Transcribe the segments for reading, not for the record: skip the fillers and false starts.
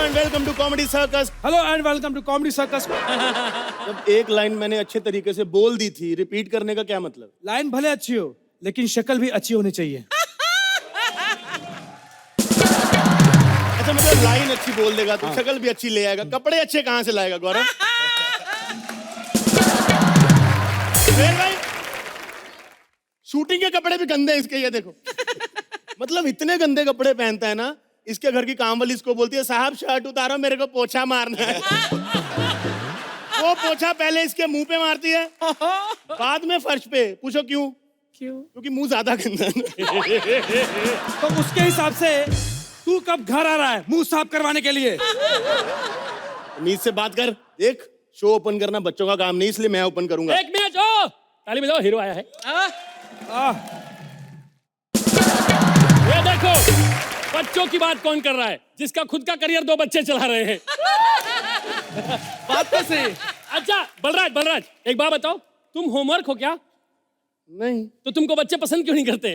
And welcome to comedy circus. Hello and welcome to comedy circus. जब एक line मैंने अच्छे तरीके से बोल दी थी, रिपीट करने का क्या मतलब? लाइन भले अच्छी हो लेकिन शक्ल भी अच्छी होनी चाहिए। अच्छा मतलब लाइन अच्छी बोल देगा तो शक्ल भी अच्छी ले आएगा, कपड़े अच्छे कहाँ से लाएगा गौरव? भाई शूटिंग के कपड़े भी गंदे हैं इसके, ये देखो। मतलब इतने गंदे कपड़े पहनता है ना, इसके घर की काम वाली इसको बोलती है साहब शर्ट उतारो मेरे को पोछा मारना है। वो पोछा पहले इसके मुंह पे मारती है, बाद में फर्श पे। पूछो क्यों? क्योंकि मुंह ज्यादा गंदा है। तो उसके हिसाब से तू कब घर आ रहा है मुंह साफ करवाने के लिए? उम्मीद से बात कर। देख शो ओपन करना बच्चों का काम नहीं, इसलिए मैं ओपन करूंगा। एक मिनट ओ ताली बजाओ, हीरो आया है। ये देखो बच्चों की बात कौन कर रहा है, जिसका खुद का करियर 2 बच्चे चला रहे हैं। बात तो सही। अच्छा बलराज एक बात बताओ, तुम होमवर्क हो क्या? नहीं। तो तुमको बच्चे पसंद क्यों नहीं करते?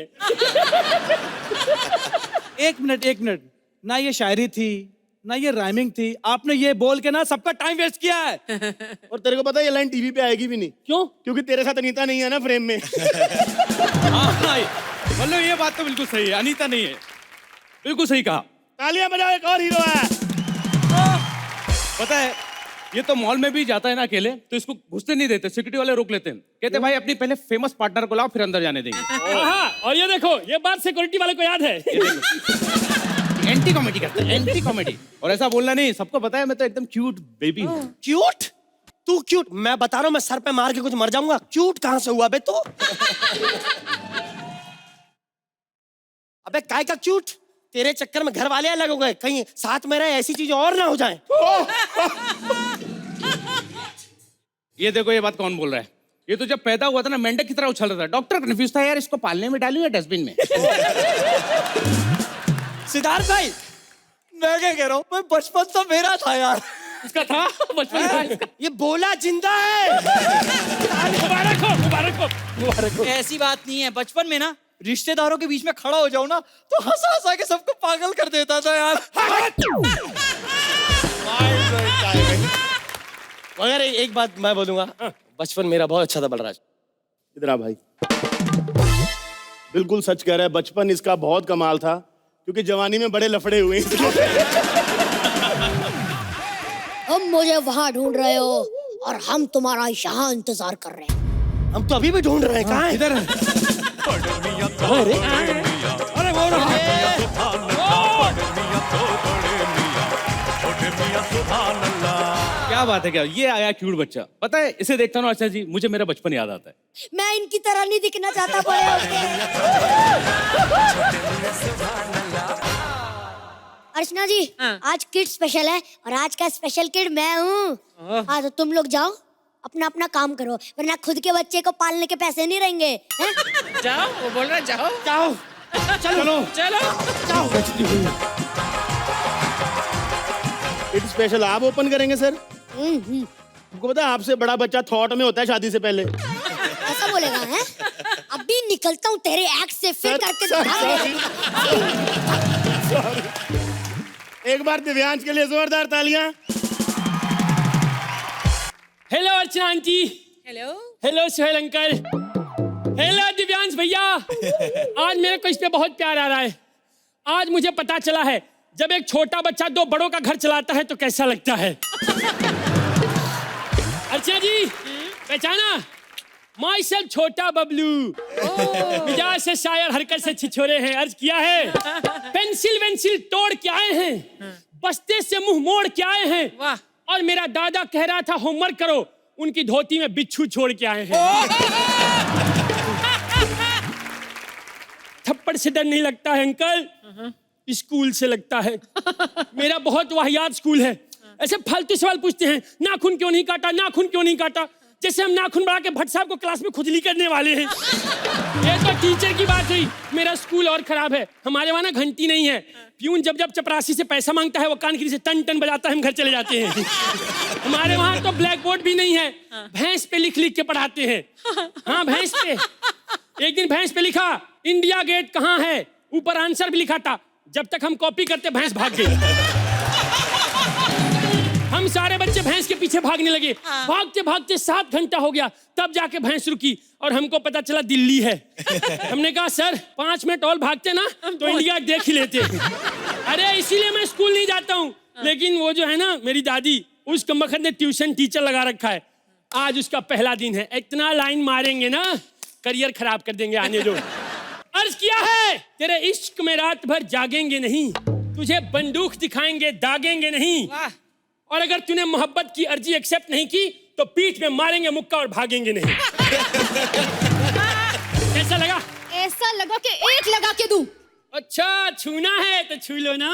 एक मिनट, ना ये शायरी थी ना ये राइमिंग थी, आपने ये बोल के ना सबका टाइम वेस्ट किया है। और तेरे को पता है ये लाइन टीवी पे आएगी भी नहीं। क्यों? क्योंकि तेरे साथ अनीता नहीं है ना फ्रेम में। मतलब ये बात तो बिल्कुल सही है, अनीता नहीं है, बिल्कुल सही कहा। तालियां बजाओ, एक और हीरो है। पता है ये तो मॉल में भी जाता है ना अकेले, तो इसको घुसने नहीं देते, सिक्योरिटी वाले रोक लेते हैं, कहते भाई अपनी पहले फेमस पार्टनर को लाओ फिर अंदर जाने देंगे। हाँ, और ये देखो ये बात सिक्योरिटी वाले को याद है। एंटी कॉमेडी करते हैं, एंटी कॉमेडी। और ऐसा बोलना नहीं, सबको पता है मैं तो एकदम क्यूट बेबी हूँ। क्यूट? तू क्यूट? मैं बता रहा हूँ, मैं सर पे मार के कुछ मर जाऊंगा। क्यूट कहाँ से हुआ बे तू? अबे काय का क्यूट? तेरे चक्कर में घर वाले अलग हो गए, कहीं साथ में रहे ऐसी चीजें और ना हो जाएं। ये देखो ये बात कौन बोल रहा है, ये तो जब पैदा हुआ था ना मेंढक की तरह उछल रहा था, डॉक्टर कंफ्यूज था यार इसको पालने में डालूं या डस्टबिन में। सिद्धार्थ भाई मैं क्या कह रहा हूँ, मैं बचपन तो मेरा था यार। इसका था बचपन था इसका। ये बोला जिंदा है। मुबारक हो। ऐसी बात नहीं है, बचपन में ना रिश्तेदारों के बीच में खड़ा हो जाओ ना तो हंसा हंसा के सबको पागल कर देता था यार। मगर एक बात मैं बोलूंगा, बचपन मेरा बहुत अच्छा था बलराज। इधर आ भाई। बिल्कुल सच कह रहा है, बचपन इसका बहुत कमाल था, क्योंकि जवानी में बड़े लफड़े हुए। तुम मुझे वहाँ ढूंढ रहे हो और हम तुम्हारा यहाँ इंतजार कर रहे हैं। हम तो अभी भी ढूंढ रहे हैं, कहाँ है? इधर अरे वो रहा। क्या बात है, क्या ये आया क्यूट बच्चा। पता है इसे देखता हूँ अच्छा जी मुझे मेरा बचपन याद आता है। मैं इनकी तरह नहीं दिखना चाहता बड़े होके। अर्चना जी आज किड स्पेशल है और आज का स्पेशल किड मैं हूँ। हाँ तो तुम लोग जाओ अपना अपना काम करो, वरना खुद के बच्चे को पालने के पैसे नहीं रहेंगे। जाओ, वो बोल रहा है जाओ। जाओ चलो। इट स्पेशल आप ओपन करेंगे सर? आपको पता है आपसे बड़ा बच्चा थॉट में होता है शादी से पहले। ऐसा बोलेगा है? अभी निकलता हूँ तेरे एक्ट से, फिर करके एक बार दिव्यांश के लिए जोरदार तालियां। Hello Archana aunty. Hello Sohail uncle. Hello Divyansh भैया। आज मेरे को इस पे बहुत प्यार आ रहा है। आज मुझे पता चला है जब एक छोटा बच्चा 2 बड़ों का घर चलाता है तो कैसा लगता है। अर्चना जी पहचाना? माई सेल्फ छोटा बबलू। मिजाज से शायर, हरकत से छिछोरे हैं। अर्ज किया है पेंसिल वेंसिल तोड़ के आए हैं, बस्ते से मुंह मोड़ के आए हैं। वाह। और मेरा दादा कह रहा था होमवर्क करो, उनकी धोती में बिच्छू छोड़ के आए हैं। थप्पड़ से डर नहीं लगता है अंकल, स्कूल से लगता है। मेरा बहुत वाहियात स्कूल है। ऐसे फालतू सवाल पूछते हैं, नाखून क्यों नहीं काटा, नाखून क्यों नहीं काटा, जैसे हम नाखून बढ़ा के भट्ट साहब को क्लास में खुजली करने वाले हैं। ये तो टीचर की बात हुई। मेरा स्कूल और खराब है, हमारे वहाँ ना घंटी नहीं है। प्यून जब जब चपरासी से पैसा मांगता है वो कानखिरी से टन टन बजाता है, हम घर चले जाते हैं। हमारे वहाँ तो ब्लैक बोर्ड भी नहीं है, भैंस पे लिख लिख के पढ़ाते हैं। हाँ भैंस पे। एक दिन भैंस पे लिखा इंडिया गेट कहाँ है, ऊपर आंसर भी लिखा था। जब तक हम कॉपी करते भैंस भाग गई। हम सारे बच्चे भैंस के पीछे भागने लगे। भागते भागते 7 घंटा हो गया, तब जाके भैंस रुकी और हमको पता चला दिल्ली है। हमने कहा सर 5 मिनट और भागते ना तो इंडिया देख ही लेते। अरे इसीलिए मैं स्कूल नहीं जाता हूँ। लेकिन वो जो है ना मेरी दादी, उस कमबख्त ने ट्यूशन टीचर लगा रखा है। आज उसका पहला दिन है, इतना लाइन मारेंगे ना करियर खराब कर देंगे। आने दो। अर्ज किया है तेरे इश्क में रात भर जागेंगे नहीं, तुझे बंदूक दिखाएंगे दागेंगे नहीं, और अगर तूने मोहब्बत की अर्जी एक्सेप्ट नहीं की तो पीठ में मारेंगे मुक्का और भागेंगे नहीं। कैसा लगा? ऐसा लगा कि एक लगा के दूं। अच्छा छूना है तो छू लो ना।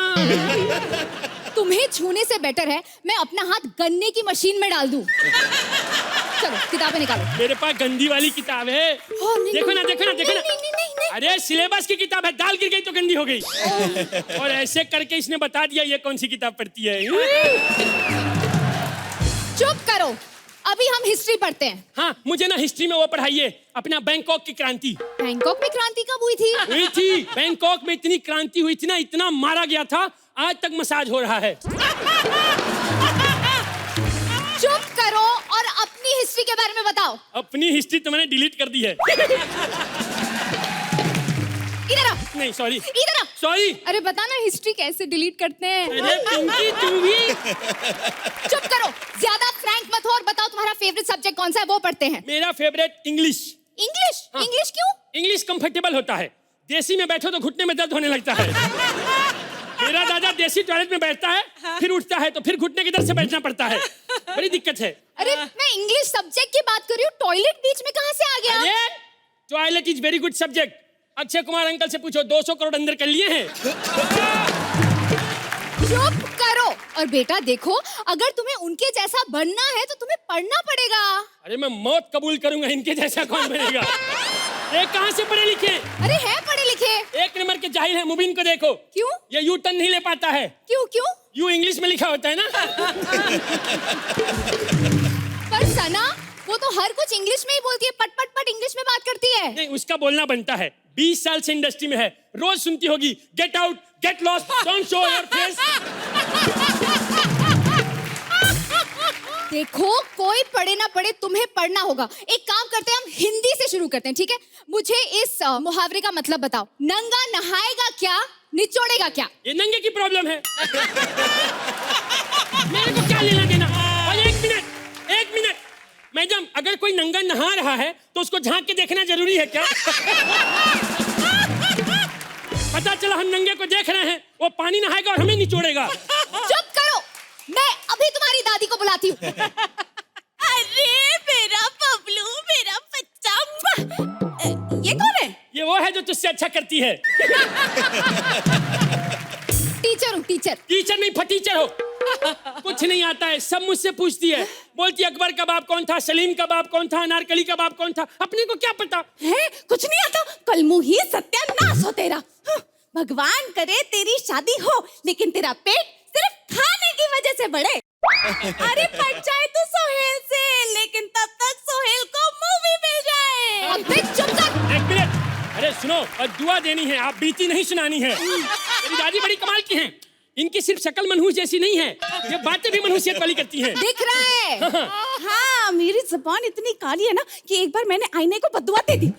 तुम्हें छूने से बेटर है मैं अपना हाथ गन्ने की मशीन में डाल दूं। चलो किताबें निकालो। मेरे पास गंदी वाली किताब है। नहीं, देखो ना, देखो ना, देखो ना। नहीं। अरे सिलेबस की किताब है, दाल गिर गई तो गंदी हो गई। और ऐसे करके इसने बता दिया ये कौन सी किताब पढ़ती है। चुप करो, अभी हम हिस्ट्री पढ़ते हैं। हाँ मुझे ना हिस्ट्री में वो पढ़ाइए, अपना बैंकॉक की क्रांति। बैंकॉक में क्रांति कब हुई थी? हुई थी बैंकॉक में, इतनी क्रांति हुई थी ना, इतना मारा गया था, आज तक मसाज हो रहा है। चुप करो और अपनी हिस्ट्री के बारे में बताओ। अपनी हिस्ट्री तो मैंने डिलीट कर दी है। इधर आओ। नहीं सॉरी, इधर आओ। सॉरी। अरे बता ना हिस्ट्री कैसे डिलीट करते हैं। अरे पिंकी तू भी। चुप करो, ज्यादा फ्रैंक मत हो और बताओ तुम्हारा फेवरेट सब्जेक्ट कौन सा है, वो पढ़ते हैं। मेरा फेवरेट इंग्लिश। इंग्लिश? हाँ। इंग्लिश क्यों? इंग्लिश कंफर्टेबल होता है, देसी में बैठो तो घुटने में दर्द होने लगता है। मेरा दादा देसी टॉयलेट में बैठता है, फिर उठता है तो फिर घुटने की तरफ से बैठना पड़ता है, बड़ी दिक्कत है। अरे मैं इंग्लिश सब्जेक्ट की बात कर रही हूँ, टॉयलेट बीच में कहाँ से आ गया? अरे toilet is very good subject. Akshay Kumar uncle से पूछो, 200 करोड़ अंदर कर लिए हैं। चुप करो। और बेटा देखो, अगर तुम्हें उनके जैसा बनना है तो तुम्हें पढ़ना पड़ेगा। अरे मैं मौत कबूल करूंगा, इनके जैसा कौन बनेगा। ये कहाँ से पढ़े लिखे? अरे है पढ़े लिखे। 1 नंबर के जाहिल है। मुबीन को देखो, क्यों? ये यू टर्न नहीं ले पाता है। क्यों? यू इंग्लिश में लिखा होता है ना। पर सना वो तो हर कुछ इंग्लिश में ही बोलती है, पट पट पट इंग्लिश में बात करती है। नहीं उसका बोलना बनता है, 20 साल से इंडस्ट्री में है, रोज सुनती होगी get out, get lost, don't show your face. देखो कोई पढ़े ना पढ़े तुम्हें पढ़ना होगा। एक काम करते हैं, हम हिंदी से शुरू करते हैं, ठीक है? मुझे इस मुहावरे का मतलब बताओ। नंगा नहाएगा क्या, निचोड़ेगा क्या? ये नंगे की प्रॉब्लम है। मेरे को क्या लेना देना? और एक मिनट मैडम, अगर कोई नंगा नहा रहा है तो उसको झांक के देखना जरूरी है क्या? पता चला हम नंगे को देख रहे हैं, वो पानी नहाएगा और हमें निचोड़ेगा। चुप करो, मैं अभी तुम्हारी दादी को बुलाती हूँ। अरे मेरा बबलू, मेरा बच्चा। ये कौन है? ये वो है जो तुझसे अच्छा करती है। टीचर हूँ, टीचर। टीचर नहीं फटीचर हो। कुछ नहीं आता है, सब मुझसे पूछती है, बोलती है अकबर का बाप कौन था, सलीम का बाप कौन था, अनारकली का बाप कौन था। अपने को क्या पता है? कुछ नहीं आता। कल मुही सत्यानाश हो तेरा। भगवान करे तेरी शादी हो, लेकिन तेरा पेट सिर्फ खाने की वजह से बढ़े। अरे पट जाए तू सोहेल से, लेकिन तब तक सोहेल को मूवी मिल जाए। अबे चुप कर। 1 मिनट। अरे सुनो, और दुआ देनी है, आप बीती नहीं सुनानी है। मेरी दादी बड़ी कमाल की हैं, इनकी सिर्फ शक्ल मनहूस जैसी नहीं है, ये बातें भी मनहूसियत वाली करती हैं। दिख रहा है। हाँ मेरी जुबान इतनी काली है ना कि एक बार मैंने आईने को बददुआ दे दी,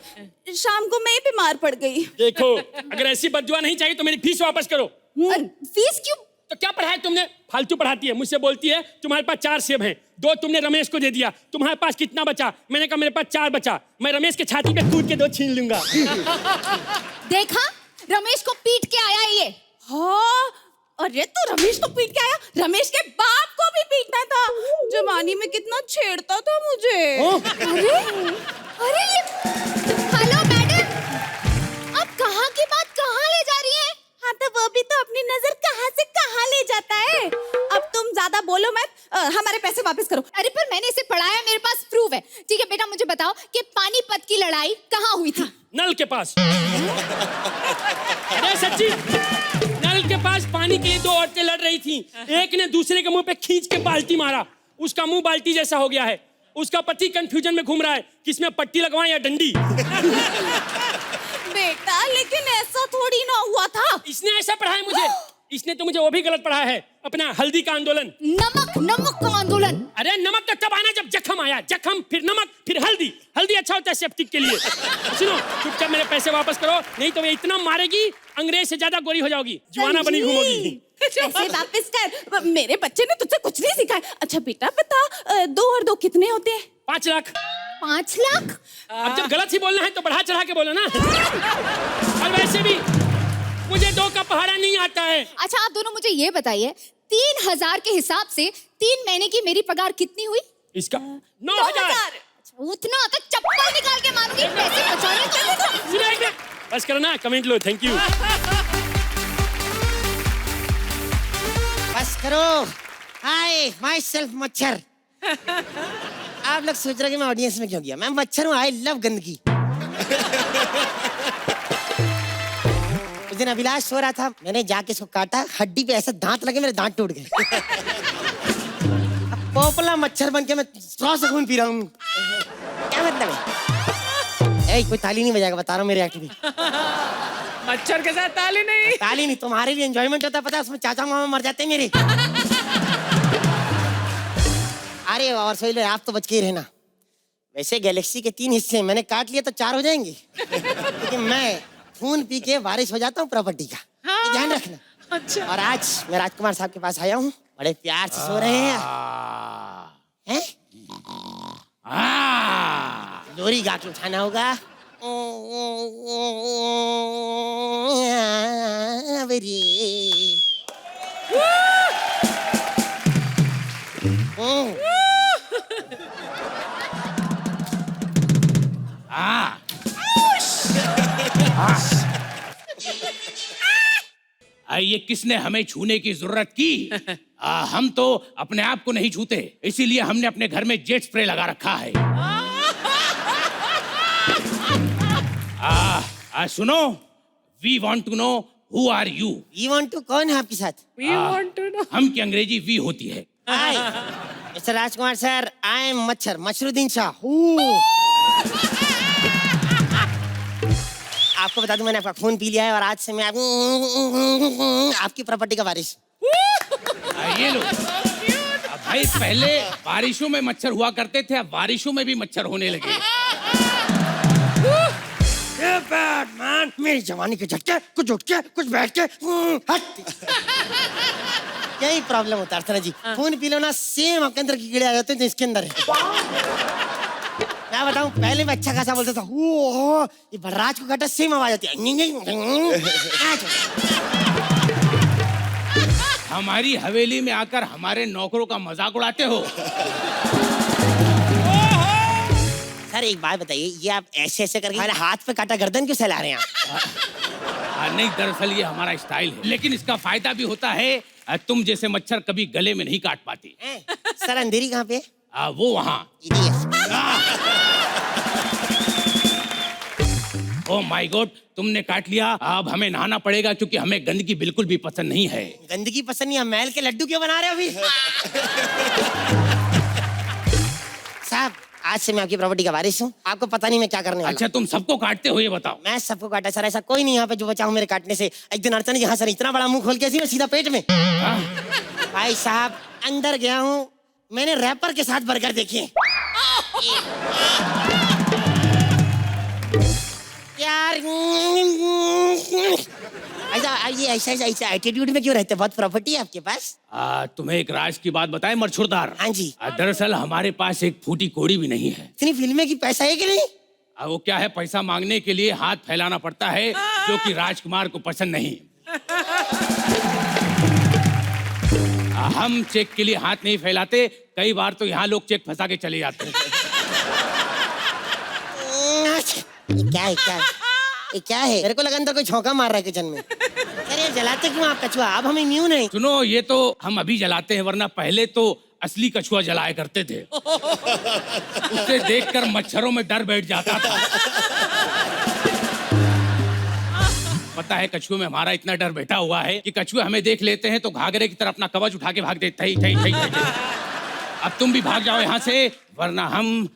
शाम को मैं बीमार पड़ गई। देखो अगर ऐसी बददुआ नहीं चाहिए तो मेरी फीस वापस करो। फीस क्यों? तो क्या पढ़ाया तुमने? फालतू पढ़ाती है। मुझसे बोलती है तुम्हारे पास 4 सेब हैं, 2 तुमने रमेश को दे दिया, तुम्हारे पास कितना बचा? मैंने कहा मेरे पास 4 बचा, मैं रमेश के छाती पे कूद के 2 छीन लूंगा। देखा, रमेश को पीट के आया है ये। हाँ, अरे तू रमेश को पीट के आया? रमेश के बाप को भी पीटना था, जवानी में कितना छेड़ता था मुझे। अरे ये हेलो मैडम, अब कहाँ की बात कहाँ ले जा रही है? हाँ तो वो भी तो अपनी नजर कहाँ से कहाँ ले जाता है। अब तुम ज्यादा बोलो मत, हमारे पैसे वापस करो। अरे पर मैंने इसे पढ़ाया, मेरे पास प्रूफ है। ठीक है बेटा, मुझे बताओ कि पानीपत की लड़ाई कहाँ हुई थी? नल के पास। अरे सच्ची, नल के पास पानी के लिए 2 औरतें लड़ रही थी, एक ने दूसरे के मुंह पे खींच के बाल्टी मारा, उसका मुंह बाल्टी जैसा हो गया है। उसका पति कंफ्यूजन में घूम रहा है किसमें पट्टी लगवाएं या डंडी। बेटा लेकिन ऐसा थोड़ी ना हुआ था। इसने ऐसा पढ़ाया मुझे। इसने तो मुझे वो भी गलत पढ़ा है, अपना हल्दी का आंदोलन। नमक का आंदोलन। अरे नमक तो तब आना जब जख्म आया, जख्म फिर नमक फिर हल्दी। हल्दी अच्छा होता है सेप्टिक के लिए। सुनो, चुपचाप मेरे पैसे वापस करो, नहीं तो वे इतना मारेगी अंग्रेज से ज्यादा गोरी हो जाओगी, जुआना बनी घूमोगी। पैसे वापस कर, मेरे बच्चे ने तुझसे कुछ नहीं सीखा है। अच्छा बेटा बता, 2 और 2 कितने होते हैं? 5 लाख। 5 लाख? अब जब गलत ही बोलना है तो बढ़ा चढ़ा के बोलो ना। और वैसे भी मुझे 2 का पहाड़ा नहीं आता है। अच्छा आप दोनों मुझे ये बताइए, 3000 के हिसाब से 3 महीने की मेरी पगार कितनी हुई? इसका 9000। उतना तो चप्पल निकाल के मारूंगी, पैसे बचाने चलेगा। बस करो ना, कमेंट लो, थैंक यू। बस करो। हाय माई सेल्फ मच्छर। आप लोग सोच रहे कि मैं ऑडियंस में क्यों गया? मैं मच्छर हूँ, आई लव गंदगी। उस दिन अभिलाष सो रहा था, मैंने जाके इसको काटा, हड्डी पे ऐसा दांत लगे मेरे दांत टूट गए। अब पोपला मच्छर बन के मैं स्ट्रॉ से खून पी रहा हूँ। क्या मतलब है? कोई ताली नहीं बजाएगा, बता रहा हूँ मेरे एक्ट में। मच्छर के साथ ताली नहीं। ताली नहीं, तुम्हारे लिए एंजॉयमेंट होता है, पता है? उसमें चाचा मामा मर जाते हैं मेरे। अरे और सोइलो, आप तो बच के ही रहना। वैसे गैलेक्सी के 3 हिस्से हैं, मैंने काट लिया तो 4 हो जाएंगे। लेकिन मैं खून पी के वारिस हो जाता हूँ प्रॉपर्टी का, ये ध्यान रखना। अच्छा। और आज मैं राजकुमार साहब के पास आया हूँ, बड़े प्यार से सो रहे हैं। हैं? लोरी गा के उठाना होगा। ये किसने हमें छूने की जरूरत की? हम तो अपने आप को नहीं छूते, इसीलिए हमने अपने घर में जेट स्प्रे लगा रखा है। सुनो, we want to know who are you. We want to कौन है आपके साथ? We want to know. हम की अंग्रेजी वी होती है। हाय mister Rajkumar sir, I am मच्छर, मशरुद्दीन शाह। आपको बता दूं, मैंने आपका खून पी लिया है और आज से मैं आपकी प्रॉपर्टी का वारिस। ये लो। भाई पहले बारिशों में मच्छर हुआ करते थे, अब बारिशों में भी मच्छर होने लगे। बैटमैन, मेरी जवानी के झटके, कुछ उठ के कुछ बैठ के हट। यही प्रॉब्लम होता है अर्चना जी, खून पी लो ना, सेम आपके अंदर कीड़े आ जाते हैं जो इसके अंदर है। मैं बताऊं, पहले मैं अच्छा खासा बोलता था, ओ ये बलराज को काटा सेम आवाज आती है। हमारी हवेली में आकर हमारे नौकरों का मजाक उड़ाते हो। सर एक बात बताइए, ये आप ऐसे ऐसे करके हमारे हाथ पे काटा, गर्दन क्यों सहला रहे हैं आप? नहीं, दरअसल ये हमारा स्टाइल है, लेकिन इसका फायदा भी होता है। तुम जैसे मच्छर कभी गले में नहीं काट पाते। सर अंधेरी कहाँ पे? वो वहाँ। ओह माय गॉड, तुमने काट लिया। अब हमें नहाना पड़ेगा क्योंकि हमें गंदगी बिल्कुल भी पसंद नहीं है। गंदगी पसंद नहीं है? मैल के लड्डू क्यों बना रहे हो अभी? साहब आज से मैं आपकी प्रॉपर्टी का वारिस हूँ, आपको पता नहीं मैं क्या करने वाला। अच्छा तुम सबको काटते हो, ये बताओ। मैं सबको काटा सर, ऐसा कोई नहीं यहाँ पे जो बचा हूँ मेरे काटने से। एक दिन अर्चना जी, हाँ सर, इतना बड़ा मुंह खोल के ऐसी सीधा पेट में। भाई साहब अंदर गया हूँ, मैंने रैपर के साथ बर्गर देखे यार। ऐसा एटीट्यूड में क्यों रहते? बहुत प्रॉपर्टी है आपके पास। तुम्हें एक राज की बात बताएं मरछुरदार। हाँ जी। दरअसल हमारे पास एक फूटी कोड़ी भी नहीं है। इतनी फिल्में की पैसा है कि नहीं? वो क्या है, पैसा मांगने के लिए हाथ फैलाना पड़ता है, जो कि राजकुमार को पसंद नहीं। हम चेक के लिए हाथ नहीं फैलाते, कई बार तो यहाँ लोग चेक फंसा के चले जाते हैं। ये क्या है? मेरे को लगा अंदर कोई झोंका मार रहा है किचन में। अरे जलाते क्यों आप कछुआ? अब हम इम्यून है। सुनो, ये तो हम अभी जलाते हैं, वरना पहले तो असली कछुआ जलाया करते थे। उसे देखकर मच्छरों में डर बैठ जाता था। पता है कछुए में हमारा इतना डर बैठा हुआ है कि कछुए हमें देख लेते हैं तो घाघरे की तरह अपना कवच उठा के भाग देते हैं। अब तुम भी भाग जाओ यहाँ से, वरना हम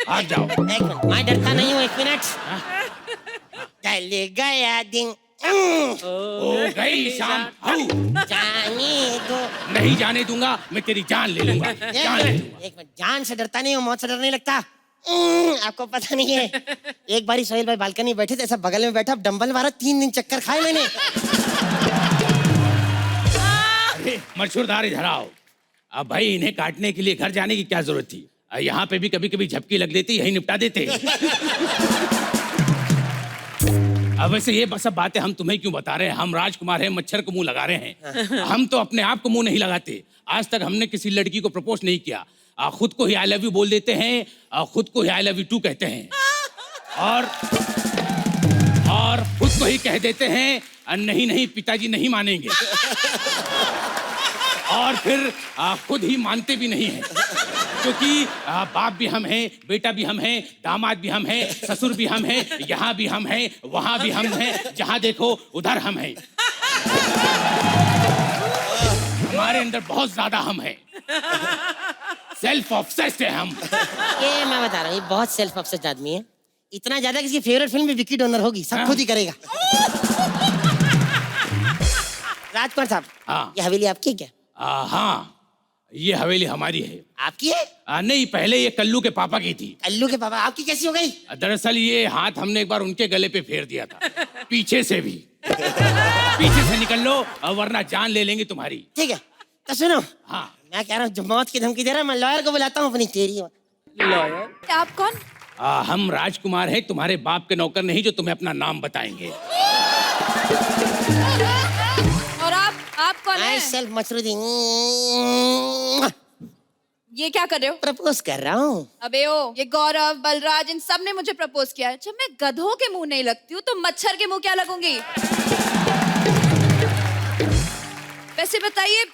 भाग जाओ। एक मिनट, मैं डरता नहीं हूँ, एक मिनट। चल गया दिन हो गई शाम हाउ जाने दो। नहीं जाने दूंगा, मैं तेरी जान ले लूंगा, जान ले लूंगा। एक मिनट, जान से डरता नहीं हूँ, मौत से डर नहीं लगता। आपको पता नहीं है, एक बारी सोहेल भाई बालकनी बैठे थे, ऐसा बगल में बैठा, डंबल मारा, 3 दिन चक्कर खाए मैंने। अरे मशहूरदार इधर आओ। अब भाई इन्हें काटने के लिए घर जाने की क्या जरूरत थी? यहाँ पे भी कभी कभी झपकी लग देती, यही निपटा देते। अब वैसे ये सब बातें हम तुम्हें क्यों बता रहे हैं? हम राजकुमार हैं, मच्छर को मुंह लगा रहे हैं। हम तो अपने आप को मुंह नहीं लगाते। आज तक हमने किसी लड़की को प्रपोज नहीं किया। खुद को ही आई लव यू बोल देते हैं, खुद को ही आई लव यू टू कहते हैं, और खुद को ही कह देते हैं नहीं नहीं पिताजी नहीं मानेंगे, और फिर खुद ही मानते भी नहीं हैं, क्योंकि बाप भी हम हैं, बेटा भी हम हैं, दामाद भी हम हैं, ससुर भी हम हैं, यहाँ भी हम हैं, वहां भी हम हैं, जहां देखो उधर हम हैं। हमारे अंदर बहुत ज्यादा हम हैं, सेल्फ ऑब्सेस्ड है हम। ये मैं बता रहा हूँ, ये बहुत सेल्फ ऑब्सेस्ड आदमी है, इतना ज्यादा कि इसकी फेवरेट फिल्म भी विकी डोनर होगी, सब खुद ही करेगा। राजकुमार साहब, हाँ। ये हवेली आपकी क्या? हाँ, ये हवेली हमारी है। आपकी है? नहीं, पहले ये कल्लू के पापा की थी। कल्लू के पापा, आपकी कैसी हो गई? दरअसल ये हाथ हमने एक बार उनके गले पे फेर दिया था, पीछे से भी। पीछे से निकल लो, वरना जान ले लेंगे तुम्हारी। ठीक है, तो सुनो, हाँ, मैं कह रहा हूँ, जो मौत की धमकी दे रहा है, मैं लॉयर को बुलाता हूँ अपनी तेरी। लॉयर? आप कौन? हम राजकुमार हैं, तुम्हारे बाप के नौकर नहीं जो तुम्हें अपना नाम बताएंगे। और आप कौन आई हैं? सेल्फ मसरूदीन, ये क्या कर रहे हो? प्रपोज कर रहा हूँ। अबे ओ, ये गौरव, बलराज, इन सब ने मुझे प्रपोज किया है। जब मैं गधों के मुंह नहीं लगती हूँ, तो मच्छर के मुंह क्या लगूंगी? वैसे बताइए,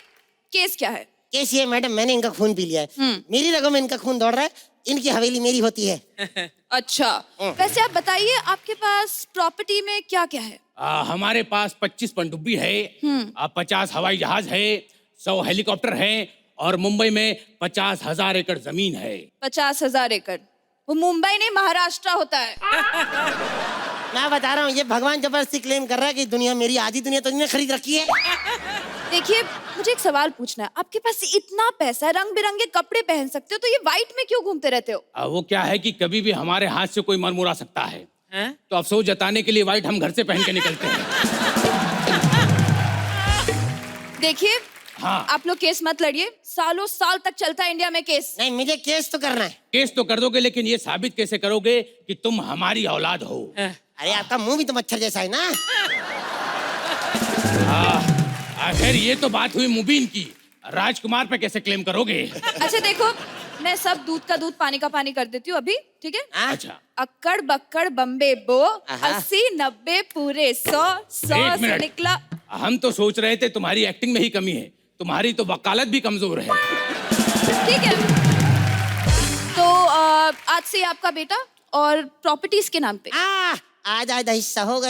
केस क्या है? केस ये मैडम, मैंने इनका खून पी लिया है, मेरी रगों में इनका खून दौड़ रहा है, इनकी हवेली मेरी होती है। अच्छा, वैसे आप बताइए, आपके पास प्रॉपर्टी में क्या क्या है? हमारे पास 25 पनडुब्बी है, 50 हवाई जहाज है, 100 हेलीकॉप्टर है, और मुंबई में 50,000 एकड़ जमीन है। 50,000 एकड़? वो मुंबई नहीं, महाराष्ट्र होता है। मैं बता रहा हूँ, ये भगवान जबरदस्ती क्लेम कर रहा है कि दुनिया मेरी, आधी दुनिया तो इन्होंने खरीद रखी है। देखिए, मुझे एक सवाल पूछना है। आपके पास इतना पैसा है, रंग बिरंगे कपड़े पहन सकते हो, तो ये व्हाइट में क्यों घूमते रहते हो? वो क्या है कि कभी भी हमारे हाथ से कोई मरमुरा सकता है, तो अफसोस जताने के लिए व्हाइट हम घर से पहन के निकलते हैं। देखिए, हाँ। आप लोग केस मत लड़िए, सालों साल तक चलता है इंडिया में केस। नहीं, मुझे केस तो करना है। केस तो कर दोगे, लेकिन ये साबित कैसे करोगे कि तुम हमारी औलाद हो? अरे आपका मुंह भी तो मच्छर जैसा है ना। आखिर ये तो बात हुई मुबीन की, राजकुमार पे कैसे क्लेम करोगे? अच्छा देखो, मैं सब दूध का दूध पानी का पानी कर देती हूँ अभी, ठीक है? अच्छा। अक्कड़ बक्कड़ बम्बे बो, 80 90 पूरे 100 एक से मिनट। निकला। हम तो सोच रहे थे तुम्हारी एक्टिंग में ही कमी है, तुम्हारी तो वकालत भी कमजोर है। ठीक है, तो आज से आपका बेटा और प्रॉपर्टीज के नाम पे। आधा आधा हिस्सा होगा,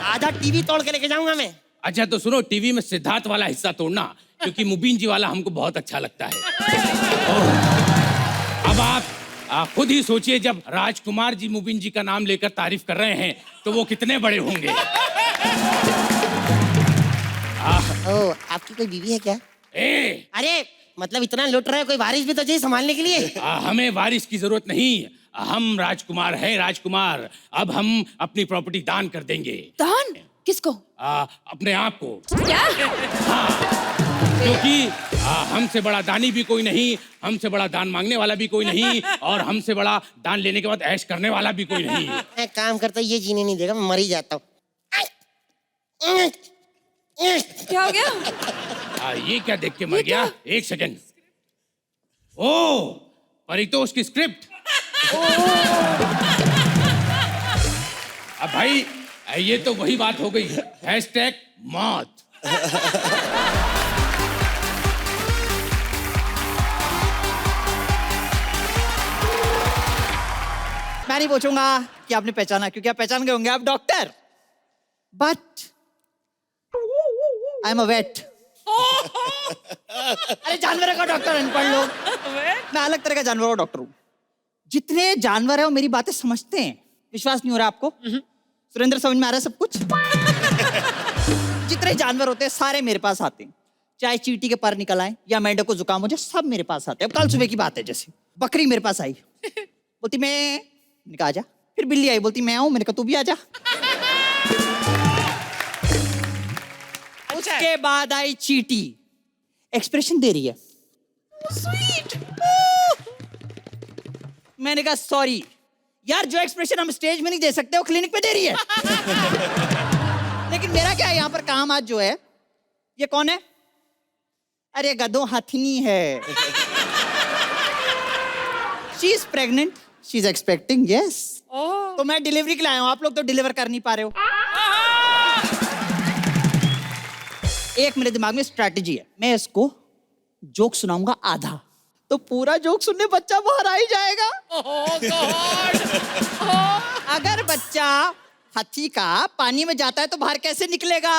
आधा टीवी तोड़ के लेके जाऊंगा मैं। अच्छा तो सुनो, टीवी में सिद्धार्थ वाला हिस्सा तोड़ना, क्योंकि मुबीन जी वाला हमको बहुत अच्छा लगता है। अब आप खुद ही सोचिए, जब राजकुमार जी मुबीन जी का नाम लेकर तारीफ कर रहे हैं, तो वो कितने बड़े होंगे। ओ, आपकी कोई बीवी है क्या? अरे मतलब इतना लुट रहा है, कोई वारिस भी तो चाहिए संभालने के लिए। हमें वारिस की जरूरत नहीं, हम राजकुमार हैं, राजकुमार। अब हम अपनी प्रॉपर्टी दान कर देंगे। दान? किसको? अपने आप को। क्या? हाँ, क्योंकि हमसे बड़ा दानी भी कोई नहीं, हमसे बड़ा दान मांगने वाला भी कोई नहीं, और हमसे बड़ा दान लेने के बाद ऐश करने वाला भी कोई नहीं। मैं काम करता, ये जीने नहीं देगा, मैं मर ही जाता हूँ। क्या हो गया? ये क्या देख के मर गया? एक सेकंड। ओ, परितोष की स्क्रिप्ट। अब भाई ये तो वही बात हो गई, #मौत। मैं नहीं पूछूंगा कि आपने पहचाना, क्योंकि आप पहचान गए होंगे, आप doctor. But I am a vet. अरे जानवरों का डॉक्टर अनपढ़ लोग, मैं अलग तरह का जानवरों का डॉक्टर हूँ। जितने जानवर है वो मेरी बातें समझते हैं। विश्वास नहीं हो रहा आपको? सुरेंद्र समझ में आ रहा है सब कुछ? जितने जानवर होते हैं सारे मेरे पास आते हैं, चाहे चींटी के पर निकल आए या मेंढक को जुकाम हो जाए, सब मेरे पास आते हैं। अब कल सुबह की बात है, जैसे बकरी मेरे पास आई, बोलती मैंने कहा आजा। फिर बिल्ली आई, बोलती मैं आऊं, मैंने कहा तू भी आजा। उसके बाद आई चींटी, एक्सप्रेशन दे रही है स्वीट। मैंने कहा सॉरी यार, जो एक्सप्रेशन हम स्टेज में नहीं दे सकते वो क्लिनिक पे दे रही है। लेकिन मेरा क्या है यहाँ पर काम आज जो है, ये कौन है? अरे गधों हथिनी है। She is pregnant, she is expecting, yes. तो मैं डिलीवरी के लिए आया हूँ, आप लोग तो डिलीवर कर नहीं पा रहे हो। एक मेरे दिमाग में स्ट्रैटेजी है, मैं इसको जोक सुनाऊंगा आधा, तो पूरा जोक सुनने बच्चा बाहर आ ही जाएगा। अगर बच्चा हाथी का पानी में जाता है तो बाहर कैसे निकलेगा?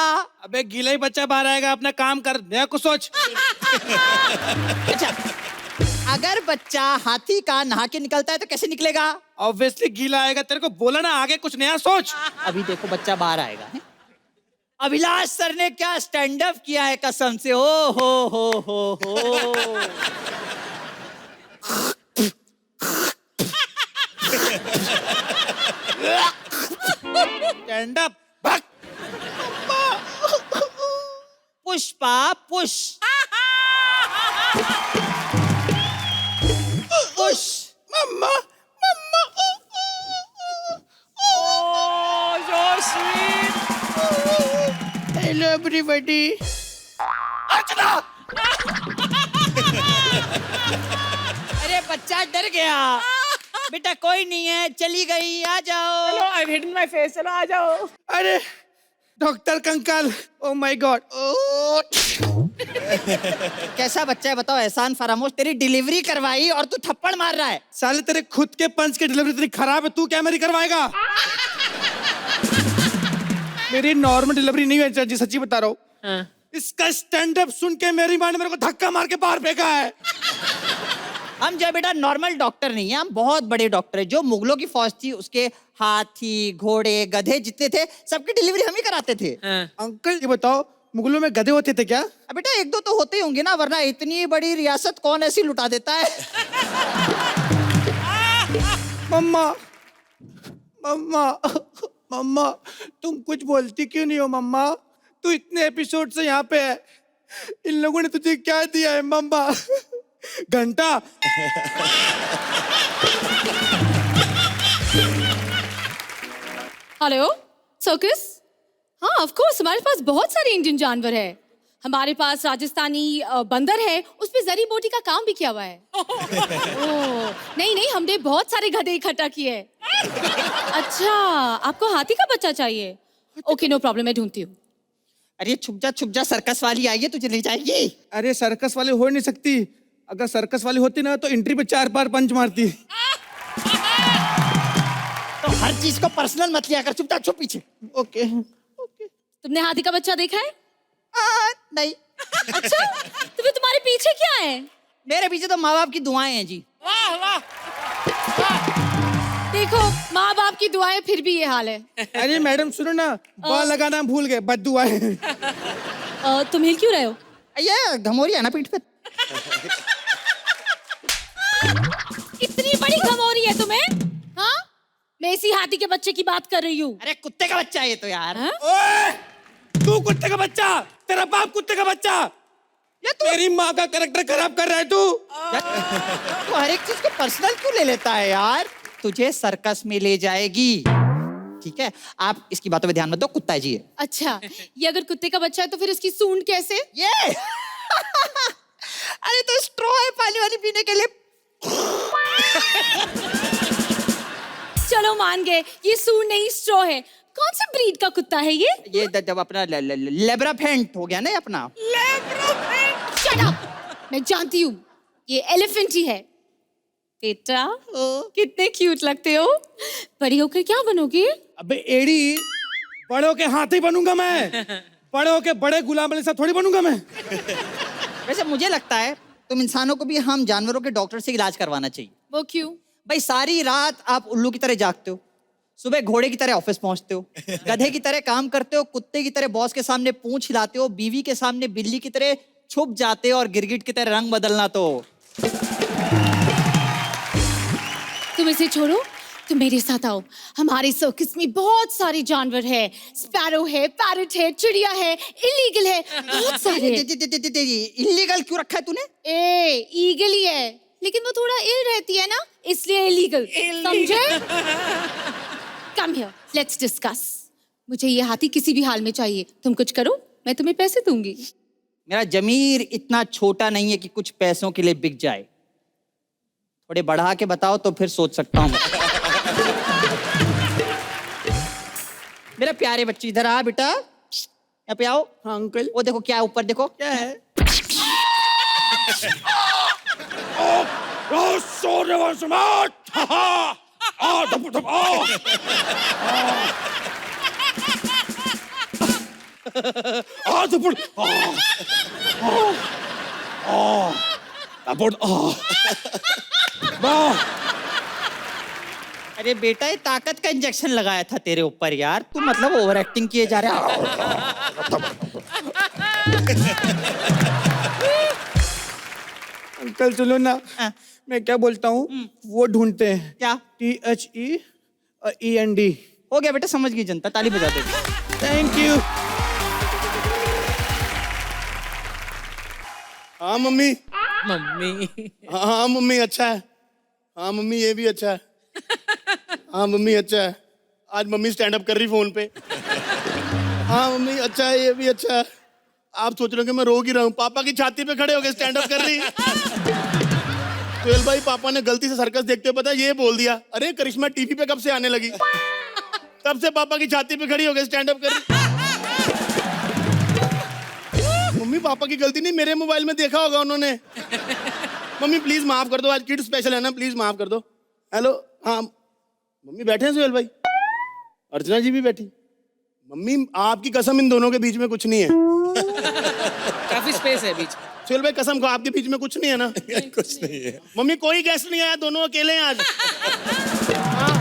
अबे गीला ही बच्चा बाहर आएगा, अपना काम कर, नया कुछ सोच। अच्छा, अगर बच्चा हाथी का नहा के निकलता है तो कैसे निकलेगा? ऑब्वियसली गीला आएगा, तेरे को बोला ना, आगे कुछ नया सोच। अभी देखो बच्चा बाहर आएगा है? अभिलाष सर ने क्या स्टैंड अप किया है, कसम से। ओ हो। Stand up. Pushpa push push. मम्मा हेलो एवरीबॉडी। अरे बच्चा डर गया। बेटा कोई नहीं है, चली गई, आ जाओ। चलो, I've hidden my face, चलो आ जाओ। अरे डॉक्टर कंकाल, ओ माय गॉड। कैसा बच्चा है बताओ? एहसान फरामोश, तेरी डिलीवरी करवाई और तू थप्पड़ मार रहा है। साले तेरे खुद के पंच की डिलीवरी इतनी खराब है, तू क्या मेरी करवाएगा? मेरी नॉर्मल डिलीवरी नहीं है जी, सच्ची बता रहा हूँ। इसका स्टैंड अप सुन के मेरी माँ ने मेरे को धक्का मार के बाहर फेंका है। हम जो बेटा नॉर्मल डॉक्टर नहीं है, हम बहुत बड़े डॉक्टर है। जो मुगलों की फौज थी उसके हाथी घोड़े गधे जितने थे सबकी डिलीवरी हम ही कराते थे। अंकल ये बताओ, मुगलों में गधे होते थे क्या? अब बेटा एक दो तो होते ही होंगे ना, वरना इतनी बड़ी रियासत कौन ऐसी लुटा देता है? मम्मा मम्मा मम्मा, तुम कुछ बोलती क्यों नहीं हो मम्मा? तू इतने एपिसोड से यहाँ पे है, इन लोगों ने तुझे क्या दिया है मम्मा? घंटा। Hello circus. हाँ ऑफ कोर्स, हमारे पास बहुत सारे इंडियन जानवर है। हमारे पास राजस्थानी बंदर है, उसपे जरी बोटी का काम भी किया हुआ है। ओह नहीं, हमने बहुत सारे गधे इकट्ठा किए। अच्छा, आपको हाथी का बच्चा चाहिए? ओके नो प्रॉब्लम, मैं ढूंढती हूँ। अरे छुप जा, सर्कस वाली आई है, तुझे ले जाएगी। अरे सर्कस वाले हो नहीं सकती, अगर सर्कस वाली होती ना तो एंट्री पे 4 बार पंच मारती। तो हर चीज को पर्सनल मत लिया कर, चुप पीछे। ओके। तुमने हाथी का बच्चा देखा है? नहीं। अच्छा, तो फिर तुम्हारे पीछे क्या है? मेरे पीछे तो माँ बाप की दुआएं हैं जी। देखो, माँ बाप की दुआएं फिर भी ये हाल है। अरे मैडम सुनो ना, बाल लगाना भूल गए, बद्दुआ है। तुम हिल क्यों रहे हो? ये घमोरी है ना पीठ पे। इतनी बड़ी घमौरी है तुम्हें? हाँ, मैं इसी हाथी के बच्चे की बात कर रही हूँ। अरे कुत्ते का बच्चा है ये तो यार। ओए, तू कुत्ते का बच्चा, तेरा बाप कुत्ते का बच्चा। ये तू तेरी माँ का कैरेक्टर खराब कर रहा है तू। तू हर एक चीज को पर्सनल क्यों ले लेता है यार? तुझे सर्कस में ले जाएगी, ठीक है? आप इसकी बातों पे ध्यान मत दो, कुत्ता है जी ये। अच्छा, ये अगर कुत्ते का बच्चा है तो फिर इसकी सूंड कैसे? ये अरे तो स्ट्रॉ है पानी वाली पीने के लिए। चलो मान गए, ये सूंड नहीं स्ट्रॉ है। कौन सी ब्रीड का कुत्ता है ये? ये जब अपना लेब्राफेंट हो गया ना अपना। Shut up! मैं जानती हूँ, ये एलिफेंट ही है। बेटा कितने क्यूट लगते हो। बड़ी होकर क्या बनोगे? अबे एड़ी, बड़े होके हाथी बनूंगा मैं, बड़े होके बड़े गुलाम अली साहब थोड़ी बनूंगा मैं। वैसे मुझे लगता है तुम इंसानों को भी हम जानवरों के डॉक्टर से इलाज करवाना चाहिए। वो क्यों? भाई सारी रात आप उल्लू की तरह जागते हो, सुबह घोड़े की तरह ऑफिस पहुंचते हो, गधे की तरह काम करते हो, कुत्ते की तरह बॉस के सामने पूंछ हिलाते हो, बीवी के सामने बिल्ली की तरह छुप जाते हो और गिरगिट की तरह रंग बदलना तो। तुम इसे छोड़ो, तुम मेरे साथ आओ। हमारे सर्कस में बहुत सारे जानवर है, स्पैरो है, पैरट है, चिड़िया है, इलीगल है, बहुत सारे। इलीगल क्यों रखा है तूने? ईगल ही है, लेकिन वो थोड़ा इल रहती है ना, इसलिए इलीगल, समझे? Come here, let's discuss. मुझे ये हाथी किसी भी हाल में चाहिए। तुम कुछ करो, मैं तुम्हें पैसे दूंगी। मेरा जमीर इतना छोटा नहीं है कि कुछ पैसों के लिए बिक जाए। थोड़े बढ़ा के बताओ तो फिर सोच सकता हूँ। मेरा प्यारे बच्चे, इधर आ बेटा, यहाँ पे आओ। हाँ अंकल। वो देखो क्या है ऊपर, देखो क्या है? अरे बेटा, ये ताकत का इंजेक्शन लगाया था तेरे ऊपर यार, तू मतलब ओवर एक्टिंग किए जा रहा है। अंकल सुनो ना, मैं क्या बोलता हूँ, वो ढूंढते हैं। क्या? THEEND। हो गया बेटा, समझ गई जनता, ताली बजा दे। Thank you. हाँ मम्मी। मम्मी। हाँ मम्मी अच्छा है। हाँ मम्मी ये भी अच्छा है। हाँ मम्मी अच्छा है। आज मम्मी स्टैंड अप कर रही फोन पे। हाँ मम्मी अच्छा है, ये भी अच्छा है। आप सोच रहे हो कि मैं रो ही रहा हूँ, पापा की छाती पे खड़े होके स्टैंड अप कर रही। सोहेल भाई, पापा ने गलती से सर्कस देखते हुए पता ये बोल दिया, अरे करिश्मा टीवी पे कब से आने लगी। तब से पापा की छाती पे खड़ी होके स्टैंड अप कर रही। मम्मी पापा की गलती नहीं, मेरे मोबाइल में देखा होगा उन्होंने। मम्मी प्लीज माफ कर दो, आज किड स्पेशल है ना, प्लीज माफ कर दो। हेलो, हाँ मम्मी बैठे हैं सोहेल भाई, अर्चना जी भी बैठी। मम्मी आपकी कसम, इन दोनों के बीच में कुछ नहीं है। काफी स्पेस है बीच। सोहेल भाई कसम को, आपके बीच में कुछ नहीं है ना? कुछ नहीं है मम्मी, कोई गेस्ट नहीं आया, दोनों अकेले हैं आज। हाँ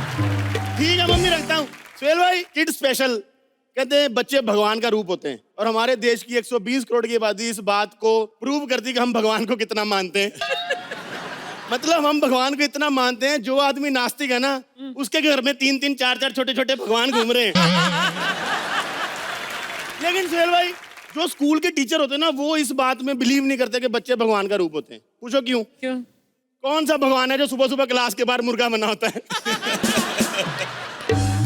ठीक है मम्मी, रखता हूँ। सोहेल भाई, किड स्पेशल कहते हैं बच्चे भगवान का रूप होते हैं, और हमारे देश की 120 करोड़ की आबादी इस बात को प्रूव करती है कि हम भगवान को कितना मानते हैं। मतलब हम भगवान को इतना मानते हैं, जो आदमी नास्तिक है ना, उसके घर में 3-3, 4-4 छोटे-छोटे भगवान घूम रहे हैं। लेकिन सोहेल भाई, जो स्कूल के टीचर होते हैं ना, वो इस बात में बिलीव नहीं करते कि बच्चे भगवान का रूप होते हैं। पूछो क्यों? कौन सा भगवान है जो सुबह सुबह क्लास के बाहर मुर्गा बना होता है?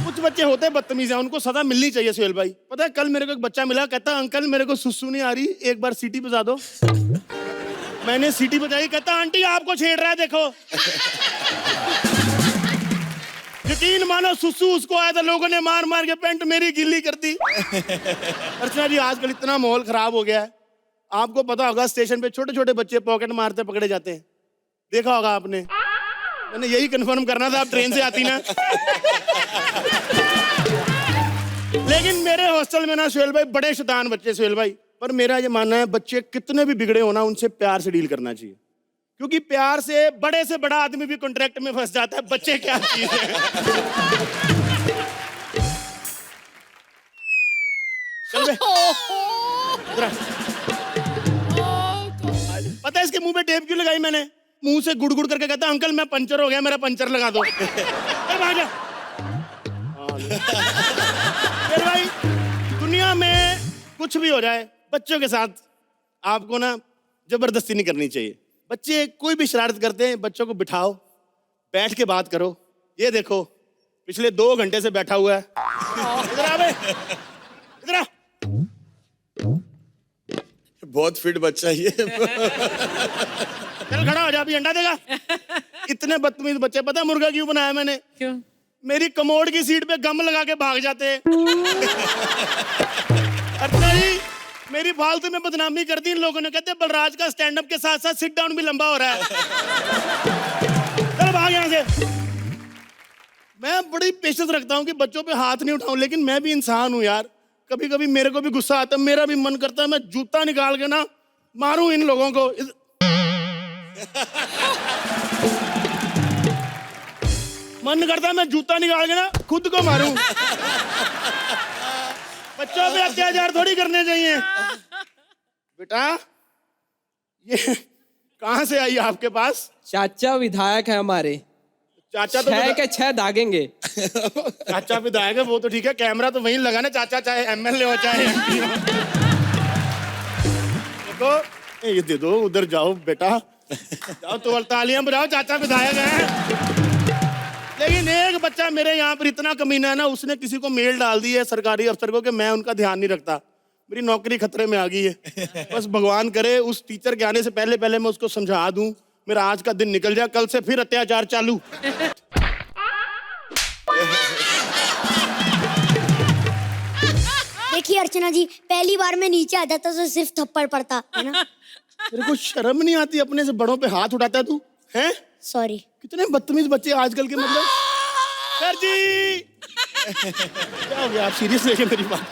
कुछ बच्चे होते हैं बदतमीज हैं, उनको सजा मिलनी चाहिए सोहेल भाई। पता है कल मेरे को एक बच्चा मिला, कहता अंकल मेरे को सुसु नहीं आ रही, एक बार सीटी बजा दो। मैंने सीटी बजाई, कहता आंटी आपको छेड़ रहा है देखो। यकीन मानो सुसु उसको आया था, लोगों ने मार मार के पैंट मेरी गिल्ली कर दी। अर्चना जी, आजकल इतना माहौल खराब हो गया है, आपको पता होगा स्टेशन पे छोटे छोटे बच्चे पॉकेट मारते पकड़े जाते हैं, देखा होगा आपने। मैंने यही कंफर्म करना था, आप ट्रेन से आती ना। लेकिन मेरे हॉस्टल में ना सोहेल भाई बड़े शैतान बच्चे सोहेल भाई, पर मेरा ये मानना है बच्चे कितने भी बिगड़े हो ना, उनसे प्यार से डील करना चाहिए, क्योंकि प्यार से बड़े से आदमी भी कॉन्ट्रैक्ट में फंस जाता है। बच्चे क्या चीज है। चल बे। इधर आ। पता है इसके मुंह पे टेप क्यों लगाई मैंने? मुंह से गुड़ गुड़ करके कहता अंकल मैं पंचर हो गया, मेरा पंचर लगा दो। भाग जा। फिर भाई दुनिया में कुछ भी हो जाए, बच्चों के साथ आपको ना जबरदस्ती नहीं करनी चाहिए। बच्चे कोई भी शरारत करते हैं, बच्चों को बिठाओ, बैठ के बात करो। ये देखो पिछले 2 घंटे से बैठा हुआ है। इधर आ बे, इधर आ। बहुत फिट बच्चा ये। चल खड़ा हो जा, अभी अंडा देगा। इतने बदतमीज बच्चे, पता है मुर्गा क्यों बनाया मैंने? क्यों? मेरी कमोड की सीट पे गम लगा के भाग जाते हैं। अर्चना जी, मेरी फालतू में बदनामी कर दी इन लोगों ने, कहते बलराज का स्टैंड अप के साथ साथ सिट डाउन भी लंबा हो रहा है। चल भाग यहाँ से। मैं बड़ी पेशेंस रखता हूँ कि बच्चों पे हाथ नहीं उठाऊं, लेकिन मैं भी इंसान हूँ यार, कभी कभी मेरे को भी गुस्सा आता है, मेरा भी मन करता है मैं जूता निकाल के ना मारूं इन लोगों को। मन करता है मैं जूता निकाल के ना खुद को मारूं। बच्चों पे अत्याचार थोड़ी करने चाहिए। बेटा ये कहाँ से आई आपके पास? चाचा विधायक है हमारे, चाचा तो 6 के 6 दागेंगे। चाचा विधायक है वो तो ठीक है, कैमरा तो वहीं लगा ना, चाचा चाहे एमएलए हो चाहे MP हो। देखो ये दे दो, उधर जाओ बेटा, जाओ तो तालियां बजाओ, चाचा विधायक है। लेकिन एक बच्चा मेरे यहाँ पर इतना कमीना है ना, उसने किसी को मेल डाल दी है सरकारी अफसर को कि मैं उनका ध्यान नहीं रखता, मेरी नौकरी खतरे में आ गई है। बस भगवान करे उस टीचर के आने से पहले पहले मैं उसको समझा दूं, मेरा आज का दिन निकल जाए, कल से फिर अत्याचार चालू। देखिए अर्चना जी, पहली बार मैं नीचे आ जाता तो सिर्फ थप्पड़ पड़ता है ना। तेरे को शर्म नहीं आती? अपने से बड़ों पे हाथ उठाता है तू, हैं? सॉरी। कितने बदतमीज बच्चे आजकल के, मतलब। सर जी क्या हो गया? आप सीरियस लेके मेरी बात?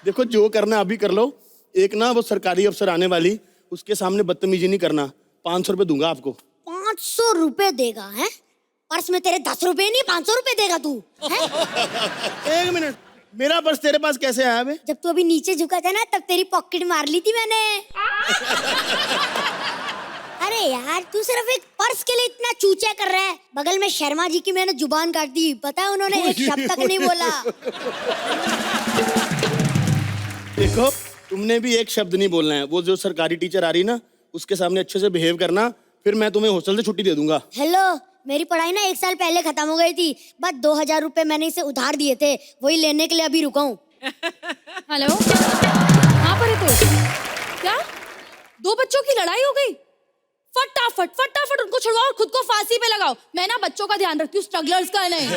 देखो जो करना अभी कर लो। एक ना वो सरकारी अफसर आने वाली, उसके सामने बदतमीजी नहीं करना। 500 रुपए दूंगा आपको। 500 रुपए देगा है? पर्स में तेरे 10 रुपए नहीं, 500 रुपए देगा तू है? एक मिनट, मेरा पर्स तेरे पास कैसे आया बे? जब तू अभी नीचे झुका था ना, तब तेरी पॉकेट मार ली थी मैंने। अरे यार तू सिर्फ एक पर्स के लिए इतना चूचा कर रहा है। बगल में शर्मा जी की मैंने जुबान काट दी, पता है उन्होंने एक शब्द तक नहीं बोला। देखो तुमने भी एक शब्द नहीं बोलना है। वो जो सरकारी टीचर आ रही ना, उसके सामने अच्छे से बिहेव करना, फिर मैं तुम्हें हॉस्टल से छुट्टी दे दूंगा। हेलो, मेरी पढ़ाई ना 1 साल पहले खत्म हो गई थी, बस 2000 रुपए मैंने इसे उधार दिए थे, वही लेने के लिए अभी रुका हूँ। हेलो, कहाँ पर है तू? क्या 2 बच्चों की लड़ाई हो गई? फटाफट फटाफट उनको छुड़वाओ और खुद को फांसी पे लगाओ। मैं ना बच्चों का ध्यान रखती हूँ, स्ट्रगलर्स का नहीं।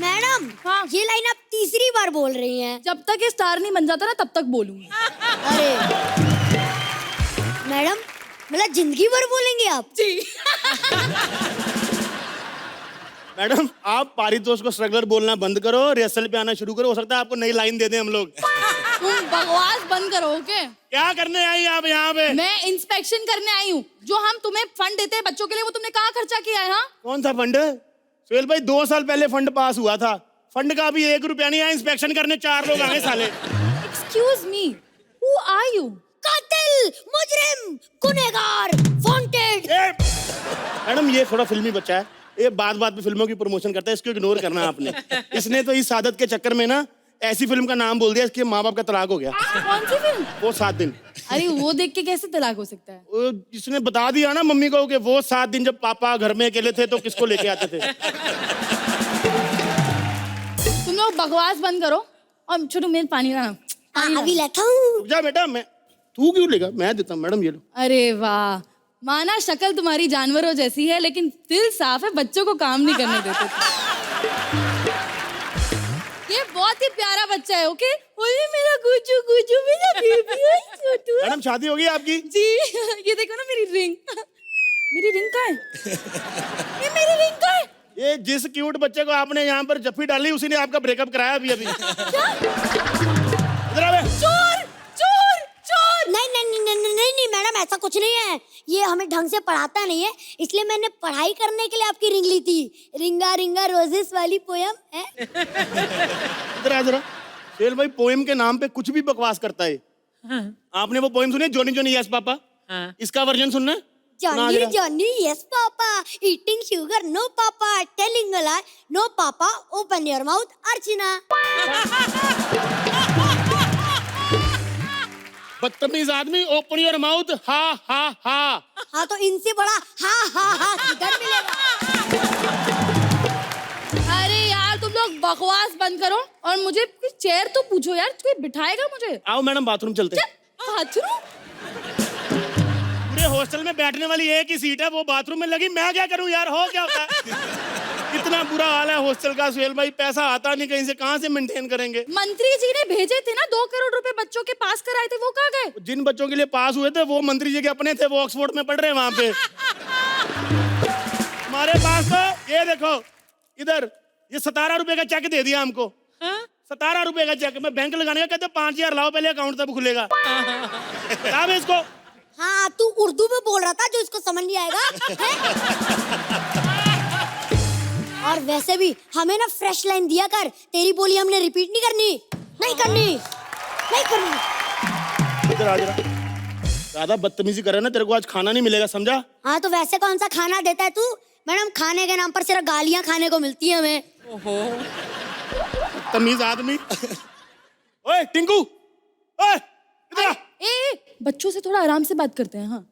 मैडम हाँ, ये लाइन आप तीसरी बार बोल रही हैं। जब तक ये स्टार नहीं बन जाता ना, तब तक बोलूंगी। अरे मैडम, मतलब जिंदगी भर बोलेंगे आप? जी। मैडम आप पारितोष को स्ट्रगलर बोलना बंद करो, रिहर्सल पे आना शुरू करो, हो सकता है आपको नई लाइन दे दें हम लोग। तुम बकवास बंद करो, ओके? क्या करने आई आप यहाँ पे? मैं इंस्पेक्शन करने आई हूँ। जो हम तुम्हें फंड देते हैं बच्चों के लिए, वो तुमने कहाँ खर्चा किया है? हाँ, कौन सा फंड? सुहेल भाई 2 साल पहले फंड पास हुआ था, फंड का अभी 1 रुपया नहीं आया। इंस्पेक्शन करने 4 लोग आए साले। Excuse me, who are you? कातिल, मुजरिम, गुनहगार, वांटेड। मैडम ये थोड़ा फिल्मी बच्चा है, ये बात बात पे फिल्मों की प्रमोशन करता है, इसको इग्नोर करना आपने। इसने तो इस आदत के चक्कर में ना ऐसी फिल्म का नाम बोल दिया, इसके माँ बाप का तलाक हो गया। कौन सी फिल्म? वो 7 दिन। अरे वो देख के कैसे तलाक हो सकता है? इसने बता दिया ना मम्मी को कि वो 7 दिन जब पापा घर में अकेले थे तो किसको लेके आते थे। तुम लोग बकवास बंद करो और छोटू मेरे पानी लाना। अभी लाता हूँ। जा बेटा, मैं तू क्यों लेगा, मैं देता हूँ। मैडम ये लो। अरे वाह, माना शक्ल तुम्हारी जानवरों जैसी है, लेकिन दिल साफ है, बच्चों को काम नहीं करने देते। ये बहुत ही प्यारा बच्चा है, ओके? ओए मेरा गुजू गुजू, मेरा बेबी है छोटू। मैडम शादी होगी आपकी? जी। ये देखो ना मेरी रिंग। मेरी रिंग कहाँ है? ये मेरी रिंग कहाँ है? ये जिस क्यूट बच्चे को आपने यहाँ पर जफ्फी डाली, उसी ने आपका ब्रेकअप कराया अभी अभी। इधर आ बे। चोर चोर चोर। नहीं मैडम, ऐसा कुछ नहीं है। ये हमें ढंग से पढ़ाता नहीं है, इसलिए मैंने पढ़ाई करने के लिए आपकी रिंग ली थी। रिंगा रिंगा रोजेस वाली पोयम है। इधर आ जरा। सुहेल भाई पोएम के नाम पे कुछ भी बकवास करता है। हाँ। आपने वो पोएम सुनी, जॉनी जॉनी यस पापा? हाँ। इसका वर्जन सुनना है? Johnny Johnny yes papa, eating sugar no papa, telling a lie no papa, open your mouth Archana. बदतमीज आदमी, ओपन योर माउथ हा हा हा। हाँ तो इनसे बड़ा हा हा हा किधर मिलेगा? अरे यार तुम लोग बकवास बंद करो और मुझे चेयर तो पूछो यार, कोई बिठाएगा मुझे? आओ मैडम बाथरूम चलते हैं। बाथरूम? पूरे हॉस्टल में बैठने वाली एक ही सीट है, वो बाथरूम में लगी, मैं क्या करूं यार? हो क्या होता है? इतना बुरा हाल है हॉस्टल का सुहेल भाई, पैसा आता नहीं कहीं से, कहाँ से मेंटेन करेंगे? मंत्री जी ने भेजे थे ना 2 करोड़ रुपए बच्चों के पास कराए थे, वो कहाँ गए? जिन बच्चों के लिए पास हुए थे वो मंत्री जी के अपने थे, वो ऑक्सफोर्ड में पढ़ रहे हैं वहां पे। हमारे पास तो ये देखो, इधर ये 17 रुपए का चेक दे दिया हमको। 17 रुपए का चेक। मैं बैंक लगाने का कहते 5000 लाओ पहले, अकाउंट तब खुलेगा। बता इसको हाँ तू उर्दू में बोल रहा था जो इसको समझ नहीं आएगा हैं? और वैसे भी हमें ना फ्रेश लाइन दिया कर, तेरी बोली हमने रिपीट नहीं करनी। इधर आ जरा, ज्यादा बदतमीजी करे ना तेरे को आज खाना नहीं मिलेगा, समझा? हाँ तो वैसे कौन सा खाना देता है तू? मैडम खाने के नाम पर सिर्फ गालियां खाने को मिलती है हमें। तमीज आदमी। ओए टिंकू, ओए इधर आ। बच्चों से थोड़ा आराम से बात करते हैं। हाँ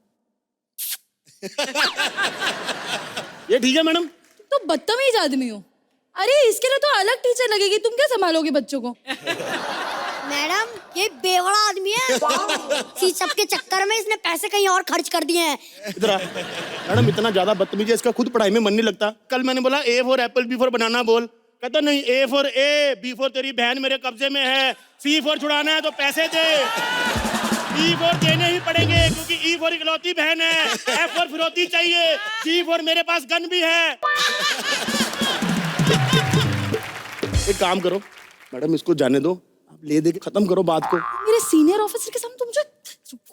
ये ठीक है मैडम? तो बदतमीज आदमी हो। अरे इसके लिए तो अलग टीचर लगेगी, तुम क्या संभालोगे बच्चों को? मैडम ये बेवड़ा आदमी है, सी सब के चक्कर में इसने पैसे कहीं और खर्च कर दिए हैं। इधर आ। मैडम इतना ज्यादा बदतमीजी है, इसका खुद पढ़ाई में मन नहीं लगता। कल मैंने बोला A for apple, B for banana बोल, कहता नहीं A for A, B for तेरी बहन मेरे कब्जे में है, सी फॉर छुड़ाना है तो पैसे दे, ई फॉर देने ही पड़ेंगे क्योंकि ई फॉर इकलौती बहन है, एफ फॉर फिरौती चाहिए, जी फॉर मेरे पास गन भी है। एक काम करो मैडम, इसको जाने दो, आप ले दे के खत्म करो बात को। मेरे सीनियर ऑफिसर के सामने तुम जो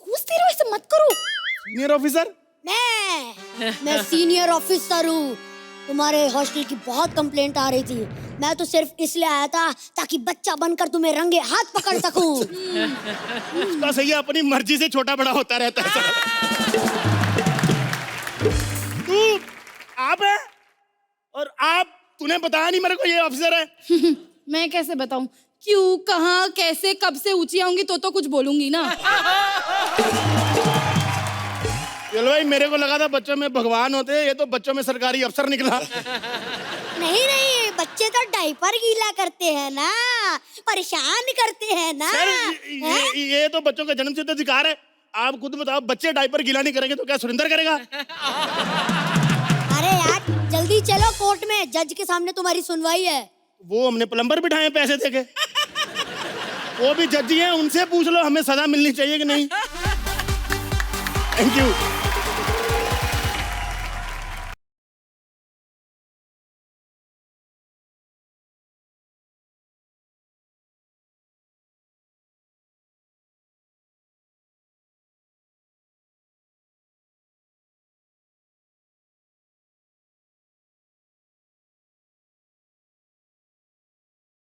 घूसते रहो, ऐसे मत करो। Senior officer? मैं सीनियर ऑफिसर हूँ। तुम्हारे हॉस्टल की बहुत कंप्लेंट आ रही थी, मैं तो सिर्फ इसलिए आया था ताकि बच्चा बनकर तुम्हें रंगे हाथ पकड़ सकूं। उसका सही है, अपनी मर्जी से छोटा बड़ा होता रहता है। तू आप है और आप, तूने बताया नहीं मेरे को ये ऑफिसर है। मैं कैसे बताऊं क्यों, कहाँ, कैसे, कब से ऊंची आऊंगी तो कुछ बोलूंगी ना। चलो भाई, मेरे को लगा था बच्चों में भगवान होते हैं, ये तो बच्चों में सरकारी अफसर निकला। नहीं बच्चे तो डायपर गीला करते हैं ना, परेशान करते हैं ना। सर ये तो बच्चों का जन्मसिद्ध अधिकार है। आप खुद बताओ, बच्चे डायपर गीला नहीं करेंगे तो क्या सुरेंद्र करेगा? अरे यार जल्दी चलो, कोर्ट में जज के सामने तुम्हारी सुनवाई है। वो हमने प्लम्बर बिठाए पैसे देके, वो भी जज ही हैं, उनसे पूछ लो हमें सजा मिलनी चाहिए कि नहीं। Thank you.